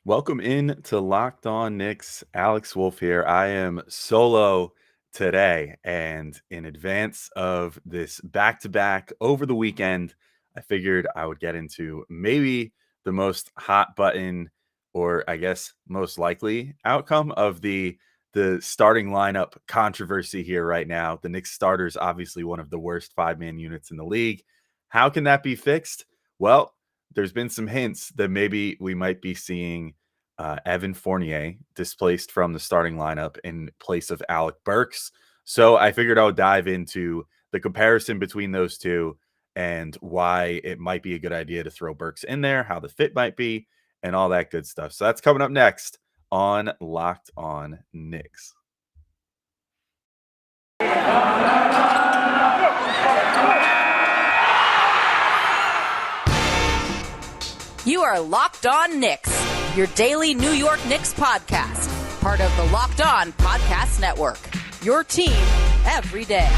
Welcome in to Locked On Knicks. Alex Wolf here. I am solo today, and in advance of this back-to-back over the weekend, I figured I would get into maybe the most hot button, or I guess most likely outcome of the starting lineup controversy here right now. The Knicks starters, obviously one of the worst five-man units in the league. How can that be fixed? Well, there's been some hints that maybe we might be seeing Evan Fournier displaced from the starting lineup in place of Alec Burks. So I figured I would dive into the comparison between those two and why it might be a good idea to throw Burks in there, how the fit might be, and all that good stuff. So that's coming up next on Locked On Knicks. You are Locked On Knicks, your daily New York Knicks podcast, part of the Locked On Podcast Network, your team every day.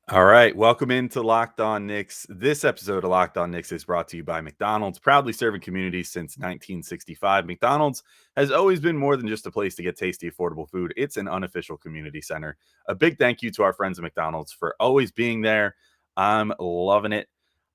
All right, welcome into Locked On Knicks. This episode of Locked On Knicks is brought to you by McDonald's, proudly serving communities since 1965. McDonald's has always been more than just a place to get tasty, affordable food. It's an unofficial community center. A big thank you to our friends at McDonald's for always being there. I'm loving it.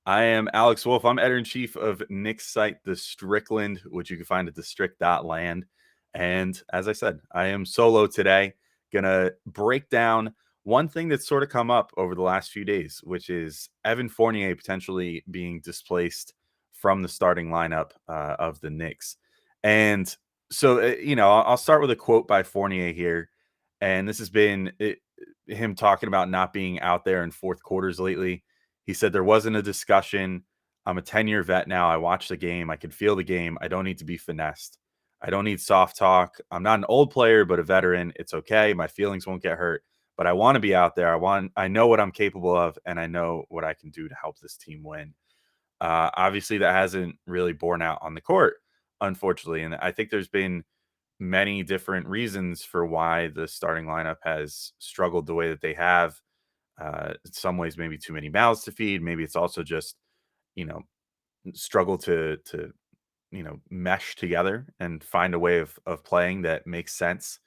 I am Alex Wolf. I'm editor-in-chief of Knicks site, The Strickland, which you can find at thestrick.land. And as I said, I am solo today, gonna break down one thing that's sort of come up over the last few days, which is Evan Fournier potentially being displaced from the starting lineup of the Knicks. And so, I'll start with a quote by Fournier here. And this has been him talking about not being out there in fourth quarters lately. He said, "There wasn't a discussion. I'm a 10-year vet now. I watch the game. I can feel the game. I don't need to be finessed. I don't need soft talk. I'm not an old player, but a veteran. It's okay. My feelings won't get hurt. But I want to be out there. I know what I'm capable of, and I know what I can do to help this team win." Obviously, that hasn't really borne out on the court, unfortunately. And I think there's been many different reasons for why the starting lineup has struggled the way that they have. In some ways, maybe too many mouths to feed. Maybe it's also just, you know, struggle to mesh together and find a way of playing that makes sense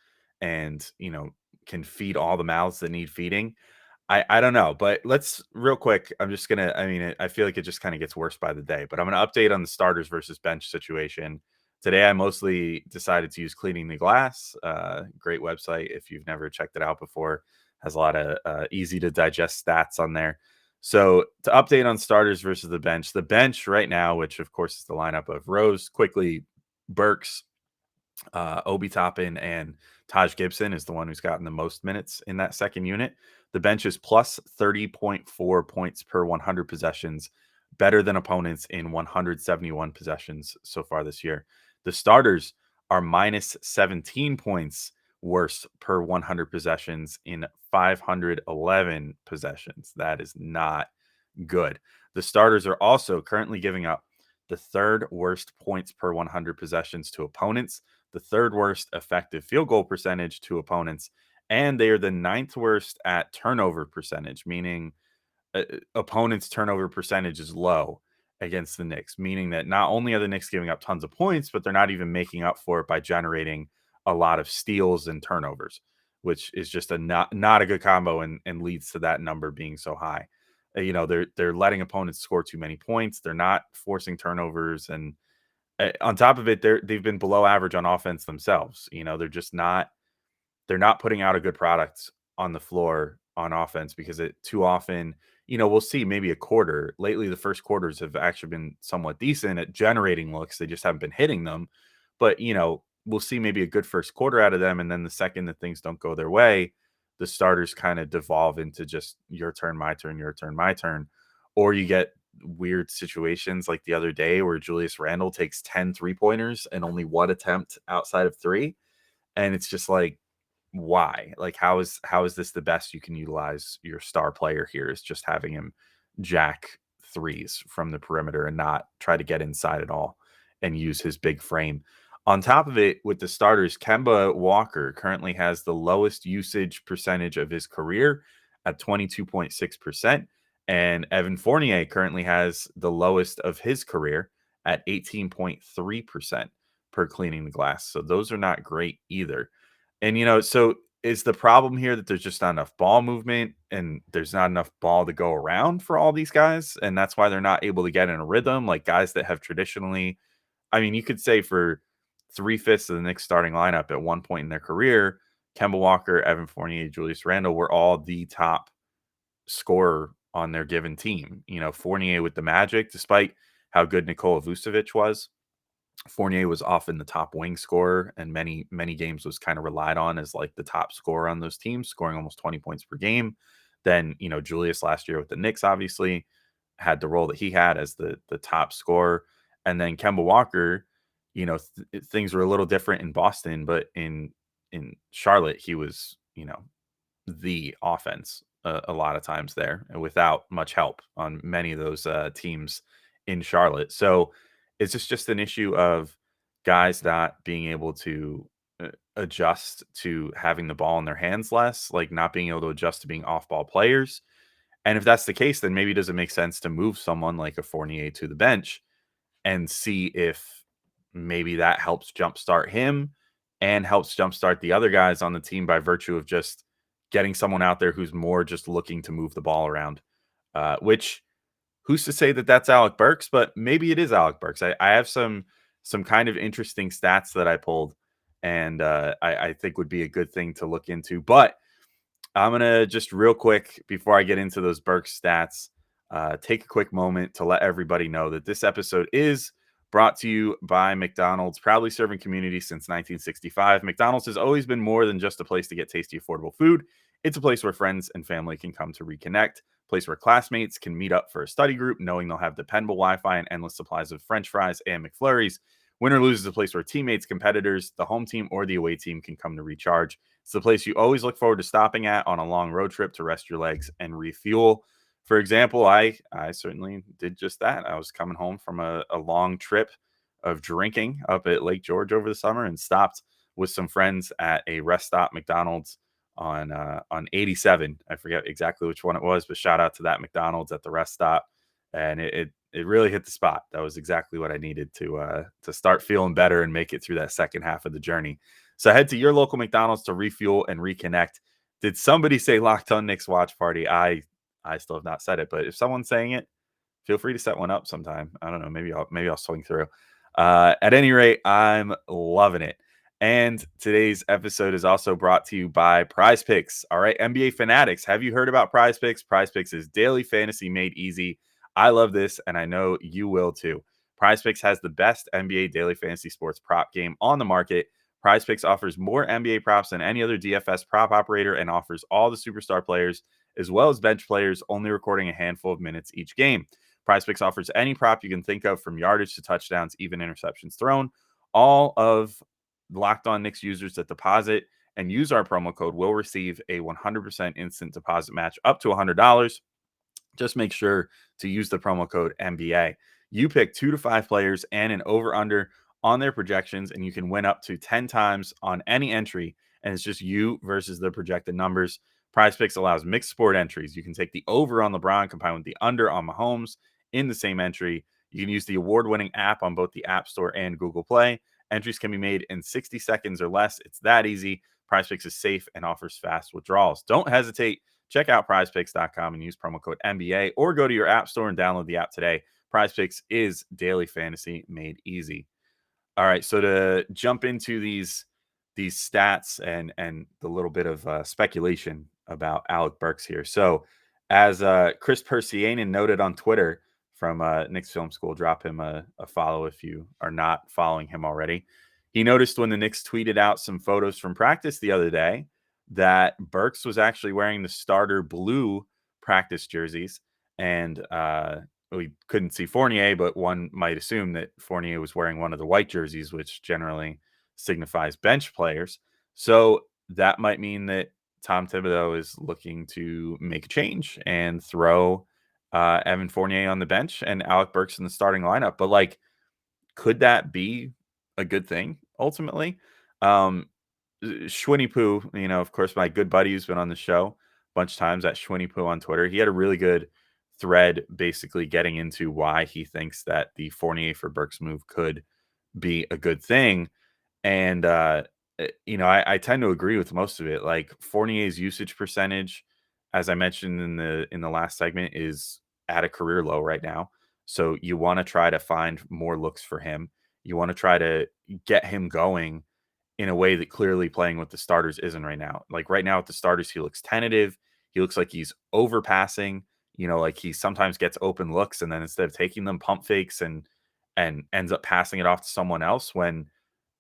and can feed all the mouths that need feeding. I don't know, but let's real quick. I'm just gonna. I mean, I feel like it just kind of gets worse by the day. But I'm gonna update on the starters versus bench situation today. I mostly decided to use Cleaning the Glass. Great website if you've never checked it out before. Has a lot of easy to digest stats on there. So to update on starters versus the bench right now, which of course is the lineup of Rose, Quickly, Burks, Obi Toppin, and Taj Gibson is the one who's gotten the most minutes in that second unit. The bench is plus 30.4 points per 100 possessions, better than opponents in 171 possessions so far this year. The starters are minus 17 points worse per 100 possessions in 511 possessions. That is not good. The starters are also currently giving up the third worst points per 100 possessions to opponents, the third worst effective field goal percentage to opponents, and they are the ninth worst at turnover percentage, meaning opponents' turnover percentage is low against the Knicks, meaning that not only are the Knicks giving up tons of points, but they're not even making up for it by generating a lot of steals and turnovers, which is just a not a good combo and leads to that number being so high. They're letting opponents score too many points. They're not forcing turnovers, and on top of it, they've been below average on offense themselves. They're not putting out a good product on the floor on offense because it too often, we'll see maybe a quarter. Lately, the first quarters have actually been somewhat decent at generating looks. They just haven't been hitting them. But, we'll see maybe a good first quarter out of them. And then the second that things don't go their way, the starters kind of devolve into just your turn, my turn, your turn, my turn. Or you get weird situations like the other day where Julius Randle takes 10 3-pointers and only one attempt outside of three. And it's just like, why? Like, how is this the best you can utilize your star player here, is just having him jack threes from the perimeter and not try to get inside at all and use his big frame. On top of it, with the starters, Kemba Walker currently has the lowest usage percentage of his career at 22.6%. And Evan Fournier currently has the lowest of his career at 18.3% per cleaning the glass. So those are not great either. And, so is the problem here that there's just not enough ball movement and there's not enough ball to go around for all these guys? And that's why they're not able to get in a rhythm like guys that have traditionally, I mean, you could say for 3/5 of the Knicks starting lineup at one point in their career, Kemba Walker, Evan Fournier, Julius Randle were all the top scorer on their given team. Fournier with the Magic, despite how good Nikola Vucevic was, Fournier was often the top wing scorer, and many games was kind of relied on as like the top scorer on those teams, scoring almost 20 points per game. Then Julius last year with the Knicks obviously had the role that he had as the top scorer, and then Kemba Walker. Things were a little different in Boston, but in Charlotte he was the offense a lot of times there without much help on many of those teams in Charlotte. So it's just an issue of guys not being able to adjust to having the ball in their hands less, like not being able to adjust to being off ball players. And if that's the case, then maybe it doesn't make sense to move someone like a Fournier to the bench and see if maybe that helps jumpstart him and helps jumpstart the other guys on the team by virtue of just getting someone out there who's more just looking to move the ball around. Which who's to say that that's Alec Burks, but maybe it is Alec Burks. I have some kind of interesting stats that I pulled, and I think would be a good thing to look into. But I'm gonna just real quick before I get into those Burks stats, take a quick moment to let everybody know that this episode is brought to you by McDonald's, proudly serving communities since 1965. McDonald's has always been more than just a place to get tasty, affordable food. It's a place where friends and family can come to reconnect, a place where classmates can meet up for a study group, knowing they'll have dependable Wi-Fi and endless supplies of French fries and McFlurries. Win or lose is a place where teammates, competitors, the home team, or the away team can come to recharge. It's the place you always look forward to stopping at on a long road trip to rest your legs and refuel. For example, I certainly did just that. I was coming home from a long trip of drinking up at Lake George over the summer and stopped with some friends at a rest stop McDonald's on 87. I forget exactly which one it was, but shout out to that McDonald's at the rest stop. And it really hit the spot. That was exactly what I needed to start feeling better and make it through that second half of the journey. So head to your local McDonald's to refuel and reconnect. Did somebody say Locked On Knicks watch party? I still have not said it, but if someone's saying it, feel free to set one up sometime. I don't know. Maybe I'll swing through. At any rate, I'm loving it. And today's episode is also brought to you by Prize Picks. All right, NBA fanatics, have you heard about Prize Picks? Prize Picks is daily fantasy made easy. I love this, and I know you will too. Prize Picks has the best NBA daily fantasy sports prop game on the market. Prize Picks offers more NBA props than any other DFS prop operator and offers all the superstar players as well as bench players, only recording a handful of minutes each game. Prize Picks offers any prop you can think of, from yardage to touchdowns, even interceptions thrown. All of Locked On Knicks users that deposit and use our promo code will receive a 100% instant deposit match up to $100. Just make sure to use the promo code NBA. You pick 2 to 5 players and an over-under on their projections, and you can win up to 10 times on any entry, and it's just you versus the projected numbers. Prize Picks allows mixed sport entries. You can take the over on LeBron combined with the under on Mahomes in the same entry. You can use the award-winning app on both the App Store and Google Play. Entries can be made in 60 seconds or less. It's that easy. Prize Picks is safe and offers fast withdrawals. Don't hesitate. Check out prizepicks.com and use promo code NBA, or go to your app store and download the app today. Prize Picks is daily fantasy made easy. All right, so to jump into these stats and the little bit of speculation about Alec Burks here. So as Chris Persianen noted on Twitter from Knicks Film School, drop him a follow if you are not following him already. He noticed when the Knicks tweeted out some photos from practice the other day that Burks was actually wearing the starter blue practice jerseys, and we couldn't see Fournier, but one might assume that Fournier was wearing one of the white jerseys, which generally signifies bench players. So that might mean that Tom Thibodeau is looking to make a change and throw Evan Fournier on the bench and Alec Burks in the starting lineup. But like, could that be a good thing ultimately? Schwinny Poo, of course, my good buddy who's been on the show a bunch of times, at Schwinny Poo on Twitter, he had a really good thread basically getting into why he thinks that the Fournier for Burks move could be a good thing. And I tend to agree with most of it. Like Fournier's usage percentage, as I mentioned in the last segment, is at a career low right now. So you want to try to find more looks for him. You want to try to get him going in a way that clearly playing with the starters isn't right now. Like right now with the starters, he looks tentative. He looks like he's overpassing. Like he sometimes gets open looks and then instead of taking them, pump fakes and ends up passing it off to someone else when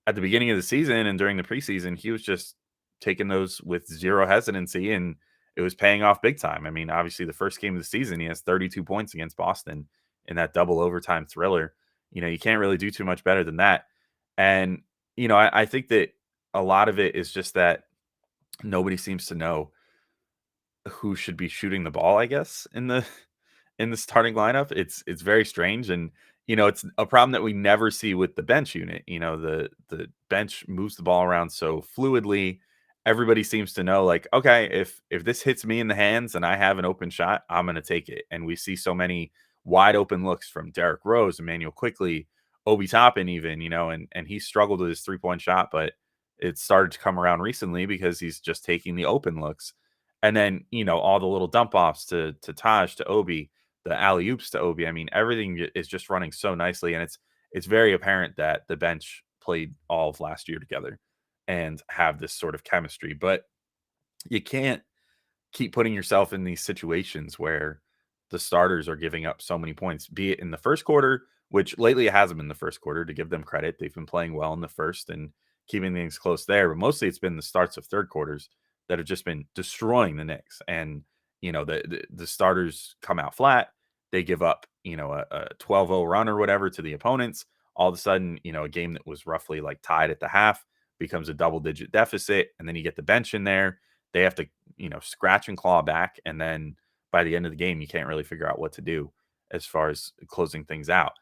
at the beginning of the season and during the preseason, he was just taking those with zero hesitancy and it was paying off big time. I mean, obviously the first game of the season, he has 32 points against Boston in that double overtime thriller. You can't really do too much better than that. And, I think that a lot of it is just that nobody seems to know who should be shooting the ball, I guess, in the starting lineup. It's very strange, and it's a problem that we never see with the bench unit. The bench moves the ball around so fluidly. Everybody seems to know, like, okay, if this hits me in the hands and I have an open shot, I'm going to take it. And we see so many wide open looks from Derrick Rose, Emmanuel Quickly, Obi Toppin, even and he struggled with his 3-point shot, but it started to come around recently because he's just taking the open looks. And then, all the little dump offs to Taj, to Obi, the alley oops to Obi. I mean, everything is just running so nicely, and it's very apparent that the bench played all of last year together and have this sort of chemistry. But you can't keep putting yourself in these situations where the starters are giving up so many points, be it in the first quarter, which lately it hasn't been the first quarter, to give them credit. They've been playing well in the first and keeping things close there, but mostly it's been the starts of third quarters that have just been destroying the Knicks. And, the starters come out flat. They give up, a 12-0 run or whatever to the opponents. All of a sudden, a game that was roughly like tied at the half becomes a double digit deficit. And then you get the bench in there. They have to, scratch and claw back. And then by the end of the game, you can't really figure out what to do as far as closing things out.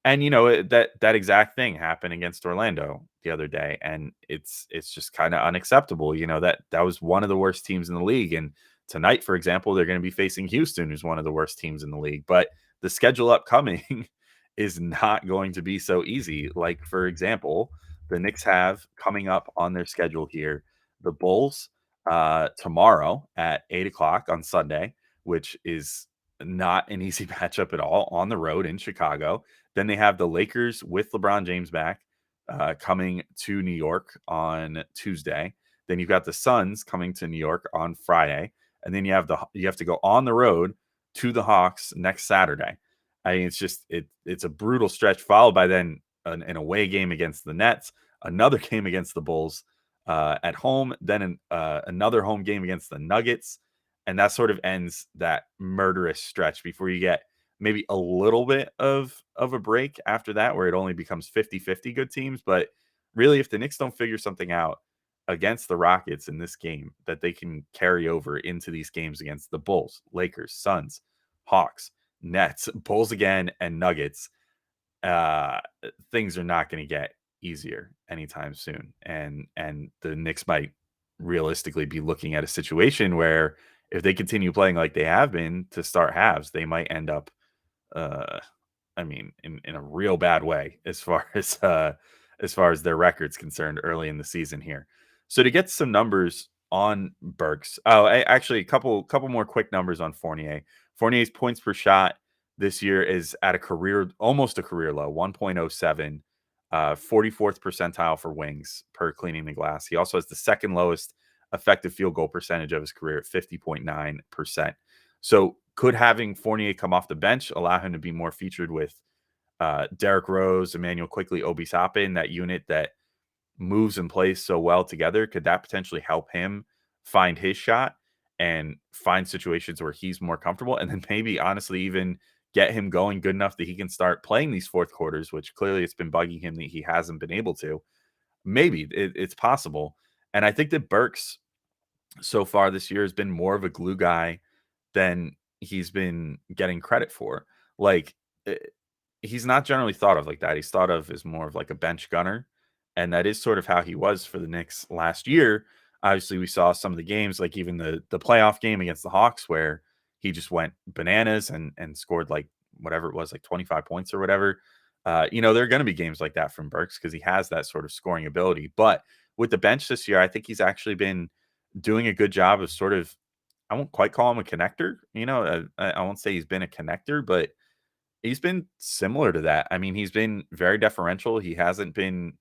And that exact thing happened against Orlando the other day, and it's just kind of unacceptable. That was one of the worst teams in the league, and tonight, for example, they're going to be facing Houston, who's one of the worst teams in the league. But the schedule upcoming is not going to be so easy. Like, for example, the Knicks have coming up on their schedule here the Bulls tomorrow at 8 o'clock on Sunday, which is not an easy matchup at all on the road in Chicago. Then they have the Lakers with LeBron James back coming to New York on Tuesday. Then you've got the Suns coming to New York on Friday, and then you have to go on the road to the Hawks next Saturday. I mean, it's a brutal stretch, followed by then an away game against the Nets, another game against the Bulls at home, then another home game against the Nuggets, and that sort of ends that murderous stretch before you get maybe a little bit of a break after that, where it only becomes 50-50 good teams. But really, if the Knicks don't figure something out against the Rockets in this game that they can carry over into these games against the Bulls, Lakers, Suns, Hawks, Nets, Bulls again, and Nuggets, things are not going to get easier anytime soon. And the Knicks might realistically be looking at a situation where if they continue playing like they have been to start halves, they might end up in a real bad way as far as their record's concerned early in the season here. So to get some numbers on Burks, actually a couple more quick numbers on Fournier. Fournier's points per shot this year is at almost a career low, 1.07, 44th percentile for wings per cleaning the glass. He also has the second lowest effective field goal percentage of his career at 50.9%. So could having Fournier come off the bench allow him to be more featured with Derrick Rose, Emmanuel Quickly, Obi Toppin, that unit that moves and plays so well together? Could that potentially help him find his shot and find situations where he's more comfortable, and then maybe honestly even get him going good enough that he can start playing these fourth quarters, which clearly it's been bugging him that he hasn't been able to? Maybe it's possible. And I think that Burks so far this year has been more of a glue guy than he's been getting credit for. Like, he's not generally thought of like that. He's thought of as more of like a bench gunner. And that is sort of how he was for the Knicks last year. Obviously, we saw some of the games, like even the playoff game against the Hawks, where he just went bananas and scored like whatever it was, like 25 points or whatever. There are going to be games like that from Burks because he has that sort of scoring ability. But with the bench this year, I think he's actually been doing a good job of sort of, I won't quite call him a connector. I won't say he's been a connector, but he's been similar to that. I mean, he's been very deferential. He hasn't been,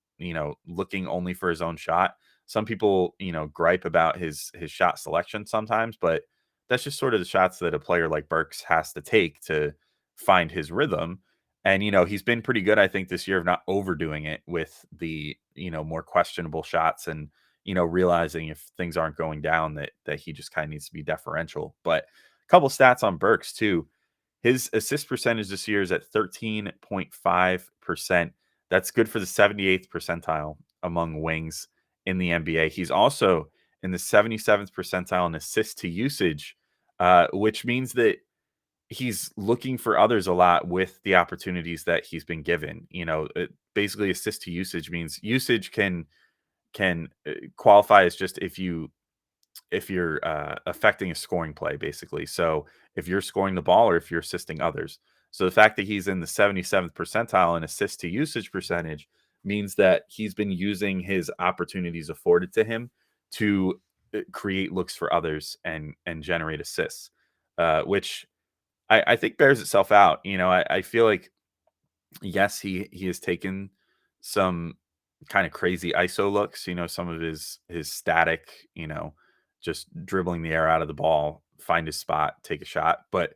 looking only for his own shot. Some people, gripe about his shot selection sometimes, but that's just sort of the shots that a player like Burks has to take to find his rhythm. And he's been pretty good, I think, this year of not overdoing it with the, more questionable shots and realizing if things aren't going down that he just kind of needs to be deferential. But a couple stats on Burks too. His assist percentage this year is at 13.5%. That's good for the 78th percentile among wings in the NBA. He's also in the 77th percentile in assist to usage, which means that he's looking for others a lot with the opportunities that he's been given. Basically assist to usage means usage can qualify as just if you're affecting a scoring play, basically. So if you're scoring the ball or if you're assisting others. So the fact that he's in the 77th percentile in assist to usage percentage means that he's been using his opportunities afforded to him to create looks for others and generate assists, which I think bears itself out. I feel like yes, he has taken some kind of crazy ISO looks, some of his static, just dribbling the air out of the ball, find his spot, take a shot. But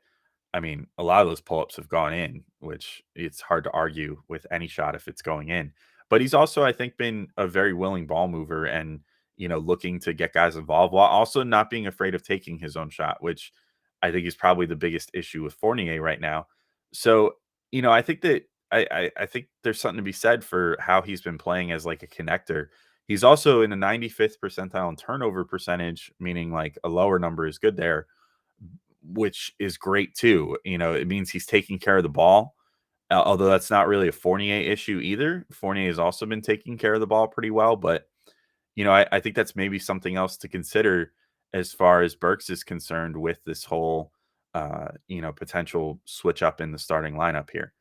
I mean, a lot of those pull-ups have gone in, which it's hard to argue with any shot if it's going in. But he's also, I think, been a very willing ball mover and, looking to get guys involved while also not being afraid of taking his own shot, which I think is probably the biggest issue with Fournier right now. So, I think that I think there's something to be said for how he's been playing as like a connector. He's also in the 95th percentile in turnover percentage, meaning like a lower number is good there, which is great too. It means he's taking care of the ball. Although that's not really a Fournier issue either. Fournier has also been taking care of the ball pretty well, but I think that's maybe something else to consider as far as Burks is concerned with this whole, potential switch up in the starting lineup here.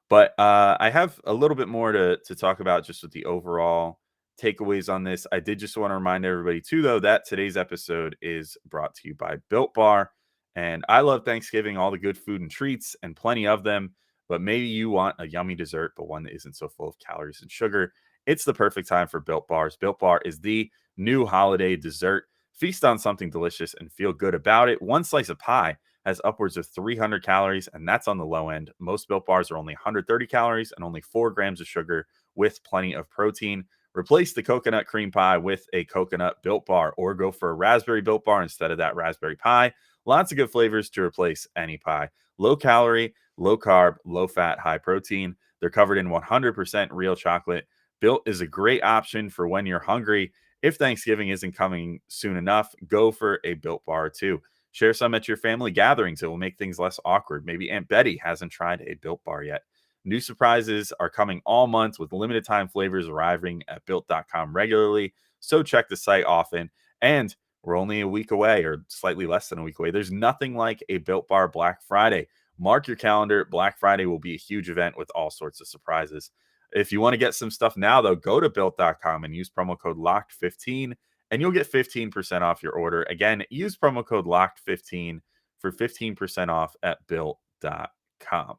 But I have a little bit more to talk about just with the overall takeaways on this. I did just want to remind everybody too, though, that today's episode is brought to you by Built Bar. And I love Thanksgiving, all the good food and treats, and plenty of them. But maybe you want a yummy dessert, but one that isn't so full of calories and sugar. It's the perfect time for Built Bars. Built Bar is the new holiday dessert. Feast on something delicious and feel good about it. One slice of pie has upwards of 300 calories, and that's on the low end. Most Built Bars are only 130 calories and only 4 grams of sugar with plenty of protein. Replace the coconut cream pie with a coconut Built Bar or go for a raspberry Built Bar instead of that raspberry pie. Lots of good flavors to replace any pie. Low calorie, low carb, low fat, high protein. They're covered in 100% real chocolate. Built is a great option for when you're hungry. If Thanksgiving isn't coming soon enough, go for a Built Bar too. Share some at your family gatherings. It will make things less awkward. Maybe Aunt Betty hasn't tried a Built Bar yet. New surprises are coming all month with limited time flavors arriving at built.com regularly. So check the site often. And we're only a week away or slightly less than a week away. There's nothing like a Built Bar Black Friday. Mark your calendar. Black Friday will be a huge event with all sorts of surprises. If you want to get some stuff now, though, go to built.com and use promo code LOCKED15 and you'll get 15% off your order. Again, use promo code LOCKED15 for 15% off at built.com.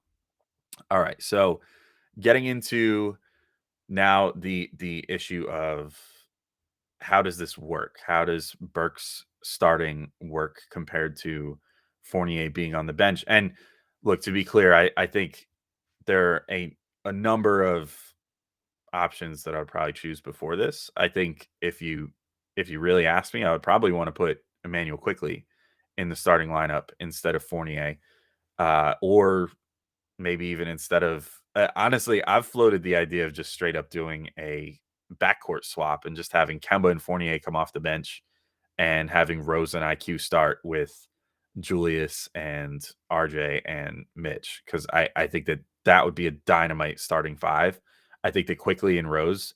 All right, so getting into now the issue of how does this work? How does Burks starting work compared to Fournier being on the bench? And look, to be clear, I think there are a number of options that I'd probably choose before this. I think if you really ask me, I would probably want to put Emmanuel Quickly in the starting lineup instead of Fournier, or maybe even instead of. Honestly, I've floated the idea of just straight up doing a backcourt swap and just having Kemba and Fournier come off the bench and having Rose and IQ start with Julius and RJ and Mitch, because I think that would be a dynamite starting five. I think that Quickly and Rose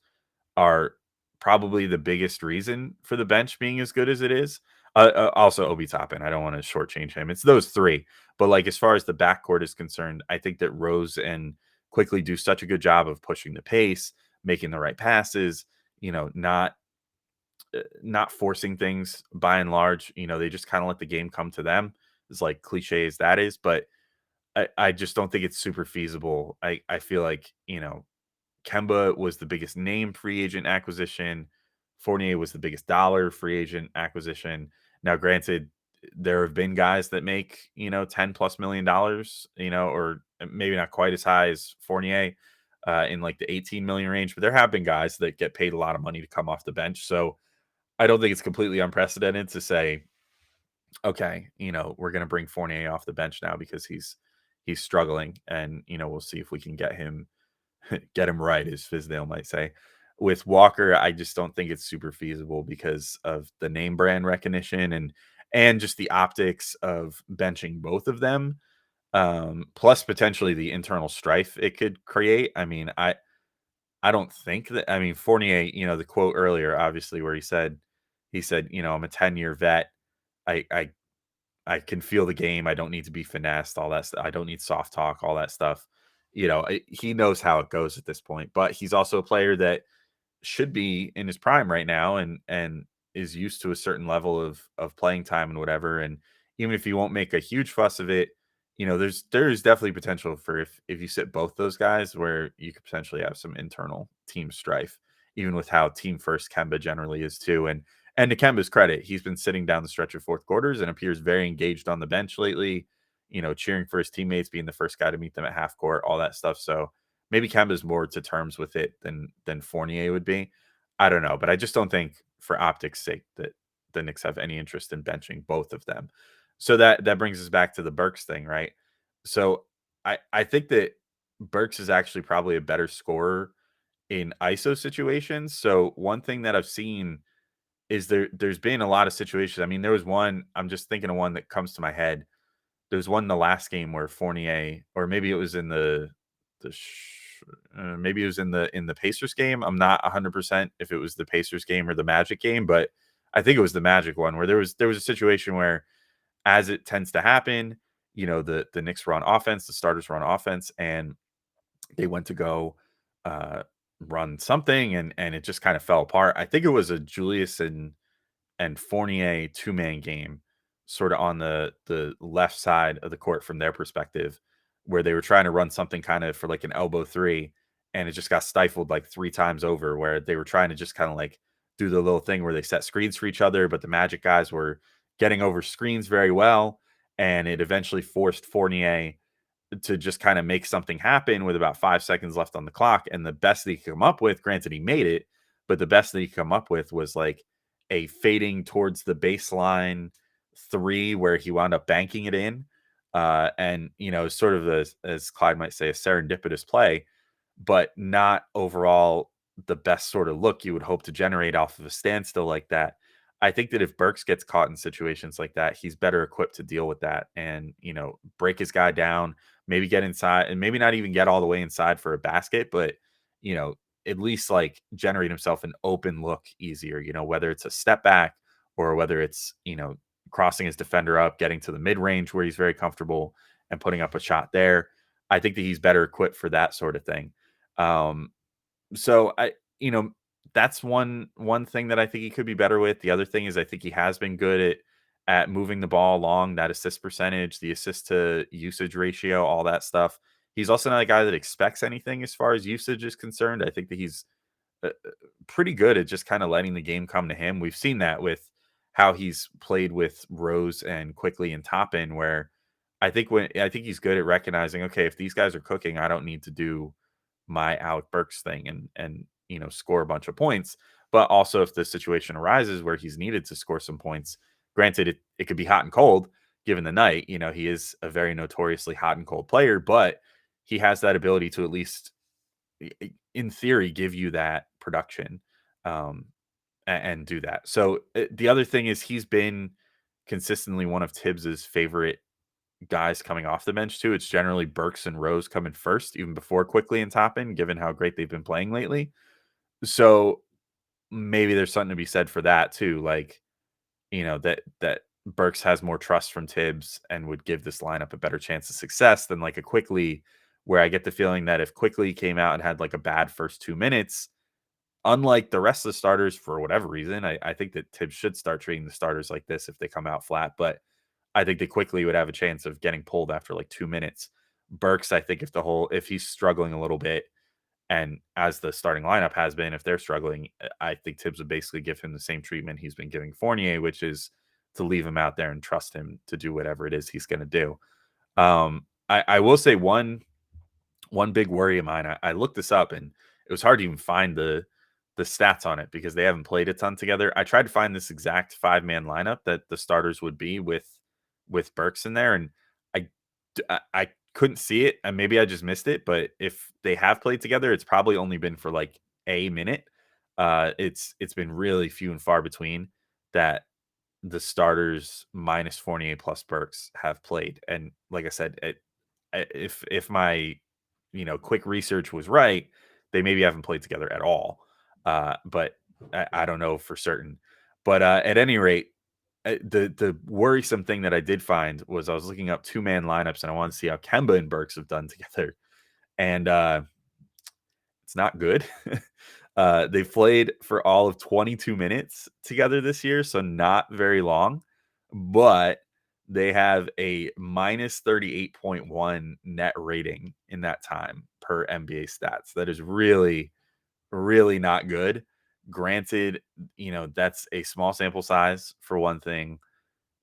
are probably the biggest reason for the bench being as good as it is. Also Obi Toppin. I don't want to shortchange him. It's those three. But like as far as the backcourt is concerned, I think that Rose and Quickly do such a good job of pushing the pace, making the right passes. Not forcing things by and large. They just kind of let the game come to them. As like cliche as that is, but I just don't think it's super feasible. I feel like Kemba was the biggest name free agent acquisition. Fournier was the biggest dollar free agent acquisition. Now, granted, there have been guys that make, $10+ million, or maybe not quite as high as Fournier in like the 18 million range, but there have been guys that get paid a lot of money to come off the bench. So I don't think it's completely unprecedented to say, okay, we're going to bring Fournier off the bench now because he's struggling, and we'll see if we can get him right, as Fizdale might say. With Walker, I just don't think it's super feasible because of the name brand recognition and just the optics of benching both of them, plus potentially the internal strife it could create. I mean, I don't think that. I mean, Fournier, the quote earlier, obviously, where he said, I'm a 10-year vet. I can feel the game. I don't need to be finessed, all that stuff. I don't need soft talk, all that stuff. He knows how it goes at this point, but he's also a player that should be in his prime right now and is used to a certain level of playing time and whatever. And even if you won't make a huge fuss of it, there's definitely potential for if you sit both those guys where you could potentially have some internal team strife, even with how team first Kemba generally is too. And to Kemba's credit, he's been sitting down the stretch of fourth quarters and appears very engaged on the bench lately, cheering for his teammates, being the first guy to meet them at half court, all that stuff. So maybe Kemba's more to terms with it than Fournier would be. I don't know, but I just don't think for optics' sake that the Knicks have any interest in benching both of them. So that brings us back to the Burks thing, right? So I think that Burks is actually probably a better scorer in ISO situations. So one thing that I've seen is there's been a lot of situations. I mean, there was one, I'm just thinking of one that comes to my head. There was one in the last game where Fournier, or maybe it was in maybe it was in the Pacers game. I'm not 100% if it was the Pacers game or the Magic game, but I think it was the Magic one where there was a situation where, as it tends to happen, the Knicks were on offense, the starters were on offense, and they went to go uh, run something, and it just kind of fell apart. I think it was a Julius and Fournier two-man game, sort of on the left side of the court from their perspective, where they were trying to run something kind of for like an elbow three, and it just got stifled like three times over, where they were trying to just kind of like do the little thing where they set screens for each other, but the Magic guys were getting over screens very well, and it eventually forced Fournier to just kind of make something happen with about 5 seconds left on the clock. And the best that he could come up with, granted he made it, but the best that he could come up with was like a fading towards the baseline three where he wound up banking it in. And sort of as Clyde might say, a serendipitous play, but not overall the best sort of look you would hope to generate off of a standstill like that. I think that if Burks gets caught in situations like that, he's better equipped to deal with that and, break his guy down, maybe get inside and maybe not even get all the way inside for a basket, but, you know, at least like generate himself an open look easier, whether it's a step back or whether it's, crossing his defender up, getting to the mid range where he's very comfortable and putting up a shot there. I think that he's better equipped for that sort of thing. Um, so you know, that's one thing that I think he could be better with. The other thing is I think he has been good at moving the ball along, that assist percentage, the assist to usage ratio, all that stuff. He's also not a guy that expects anything as far as usage is concerned. I think that he's pretty good at just kind of letting the game come to him. We've seen that with how he's played with Rose and Quickly and Toppin, where I think he's good at recognizing, okay, if these guys are cooking, I don't need to do my Alec Burks thing and score a bunch of points. But also if the situation arises where he's needed to score some points, granted it could be hot and cold given the night. He is a very notoriously hot and cold player, but he has that ability to at least in theory give you that production um and do that. So the other thing is he's been consistently one of Tibbs's favorite guys coming off the bench too. It's generally Burks and Rose coming first, even before Quickly and Toppin, given how great they've been playing lately. So maybe there's something to be said for that too. Like that Burks has more trust from Tibbs and would give this lineup a better chance of success than like a Quickly, where I get the feeling that if Quickly came out and had like a bad first 2 minutes, unlike the rest of the starters, for whatever reason, I think that Tibbs should start treating the starters like this if they come out flat. But I think they quickly would have a chance of getting pulled after like 2 minutes. Burks, I think if he's struggling a little bit, and as the starting lineup has been, if they're struggling, I think Tibbs would basically give him the same treatment he's been giving Fournier, which is to leave him out there and trust him to do whatever it is he's going to do. I will say one big worry of mine. I looked this up and it was hard to even find the stats on it because they haven't played a ton together. I tried to find this exact 5-man lineup that the starters would be with Burks in there, and I couldn't see it, and maybe I just missed it. But if they have played together, it's probably only been for like a minute. It's been really few and far between that the starters minus Fournier plus Burks have played. And like I said, if my quick research was right, they maybe haven't played together at all. But I don't know for certain. But at any rate, the worrisome thing that I did find was I was looking up 2-man lineups and I wanted to see how Kemba and Burks have done together, and it's not good. They've played for all of 22 minutes together this year, so not very long, but they have a minus 38.1 net rating in that time per NBA stats. That is really, really not good. Granted, that's a small sample size for one thing.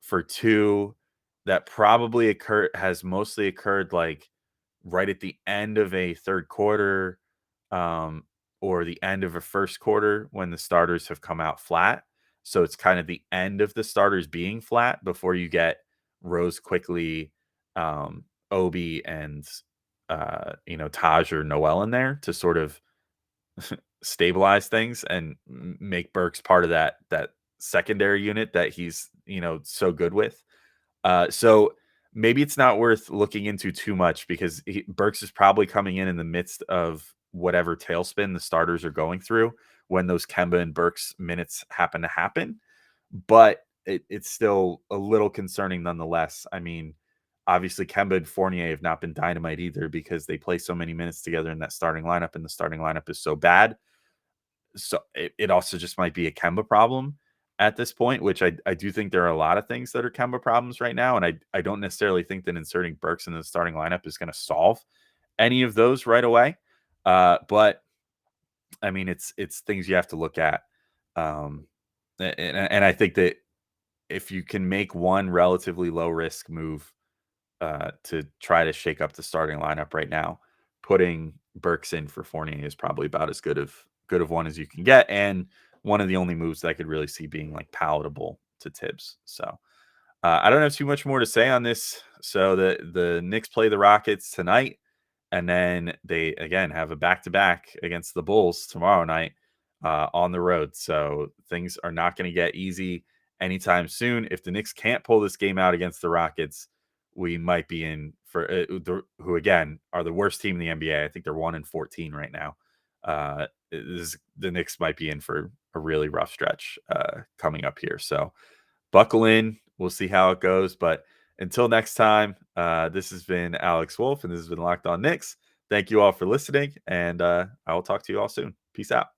For two, that probably has mostly occurred like right at the end of a third quarter, or the end of a first quarter when the starters have come out flat. So it's kind of the end of the starters being flat before you get Rose Quickly, Obi, and Taj or Noel in there to sort of stabilize things and make Burks part of that secondary unit that he's so good with. So maybe it's not worth looking into too much because Burks is probably coming in the midst of whatever tailspin the starters are going through when those Kemba and Burks minutes happen to happen. But it's still a little concerning nonetheless. I mean, obviously Kemba and Fournier have not been dynamite either because they play so many minutes together in that starting lineup, and the starting lineup is so bad. So it also just might be a Kemba problem at this point, which I do think there are a lot of things that are Kemba problems right now. And I don't necessarily think that inserting Burks in the starting lineup is going to solve any of those right away. But I mean, it's things you have to look at. And I think that if you can make one relatively low risk move to try to shake up the starting lineup right now, putting Burks in for Fournier is probably about as good of one as you can get, and one of the only moves that I could really see being like palatable to Tibbs. So I don't have too much more to say on this. So the Knicks play the Rockets tonight, and then they again have a back-to-back against the Bulls tomorrow night on the road. So things are not going to get easy anytime soon. If the Knicks can't pull this game out against the Rockets, we might be in for who again are the worst team in the NBA. I think they're 1-14 right now. The Knicks might be in for a really rough stretch coming up here. So buckle in. We'll see how it goes. But until next time, this has been Alex Wolf, and this has been Locked On Knicks. Thank you all for listening, and I will talk to you all soon. Peace out.